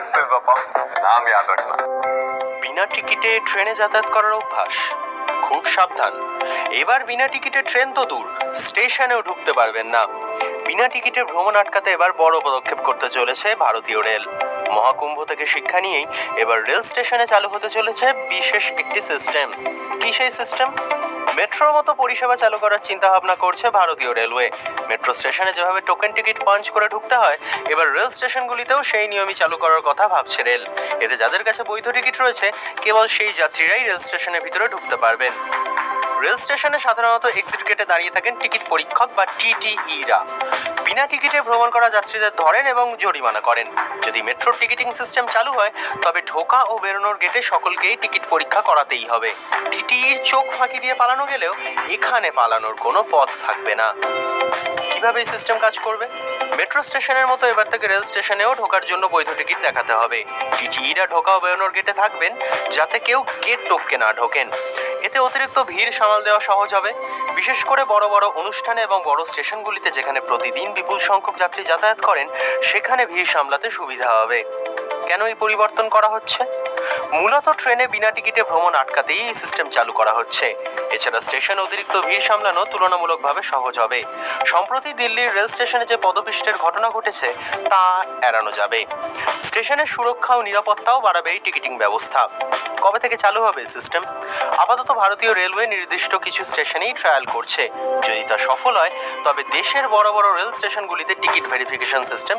Silver pump, नाम याद रखना। বিনা টিকিটে ট্রেনে যাতায়াত করার অভ্যাস? খুব সাবধান, এবার বিনা টিকিটে ট্রেন তো দূর, স্টেশনেও ঢুকতে পারবেন না। বিনা টিকিটে ভ্রমণ আটকাতে এবার বড় পদক্ষেপ করতে চলেছে ভারতীয় রেল। মহাকুম্ভ থেকে শিক্ষা নিয়েই এবার রেল স্টেশনে চালু হতে চলেছে বিশেষ একটি সিস্টেম। কি সেই সিস্টেম? মেট্রোর মতো পরিষেবা চালু করার চিন্তা ভাবনা করছে ভারতীয় রেলওয়ে। মেট্রো স্টেশনে যেভাবে টোকেন টিকিট পাঞ্চ করে ঢুকতে হয়, এবার রেল স্টেশনগুলিতেও সেই নিয়মই চালু করার কথা ভাবছে রেল। এতে যাদের কাছে বৈধ টিকিট রয়েছে, কেবল সেই যাত্রীরাই রেল স্টেশনের ভিতরে ঢুকতে পারবেন। রেল স্টেশনে সাধারণত এক্সিট গেটে দাঁড়িয়ে থাকেন টিকিট পরীক্ষক বা টিটিইরা। বিনা টিকিটে ভ্রমণ করা যাত্রীদের ধরেন এবং জরিমানা করেন। যদি মেট্রোর টিকিটিং সিস্টেম চালু হয়, তবে ঢোকা ও বেরোনোর গেটে সকলকেই টিকিট পরীক্ষা করাতেই হবে। টিটিইর চোখ ফাঁকি দিয়ে পালানো গেলেও এখানে পালানোর কোনো পথ থাকবে না। কিভাবে এই সিস্টেম কাজ করবে? মেট্রো স্টেশনের মতো এবার থেকে রেল স্টেশনেও ঢোকার জন্য বৈধ টিকিট দেখাতে হবে। টিটিইরা ঢোকা ও বেরোনোর গেটে থাকবেন, যাতে কেউ গেট টপকে না ঢোকেন। এতে অতিরিক্ত ভিড় সামাল দেওয়া সহজ হবে, বিশেষ করে বড় বড় অনুষ্ঠানে এবং বড় স্টেশনগুলিতে যেখানে প্রতিদিন বিপুল সংখ্যক যাত্রী যাতায়াত করেন, সেখানে ভিড় সামলাতে সুবিধা হবে। কেন এই পরিবর্তন করা হচ্ছে? মূলত ট্রেনে বিনা টিকিটে ভ্রমণ আটকাতেই এই সিস্টেম চালু করা হচ্ছে। এছাড়া স্টেশনে অতিরিক্ত ভিড় সামলানো তুলনামূলকভাবে সহজ হবে। সম্প্রতি দিল্লির রেল স্টেশনে যে পদপিষ্টের ঘটনা ঘটেছে, তা এড়ানো যাবে। স্টেশনের সুরক্ষা ও নিরাপত্তাও বাড়াবে এই টিকিটিং ব্যবস্থা। কবে থেকে চালু হবে এই সিস্টেম? আপাতত ভারতীয় রেলওয়ে নির্দিষ্ট কিছু স্টেশনেই ট্রায়াল করছে। যদি তা সফল হয়, তবে দেশের বড় বড় রেল স্টেশনগুলিতে টিকিট ভেরিফিকেশন সিস্টেম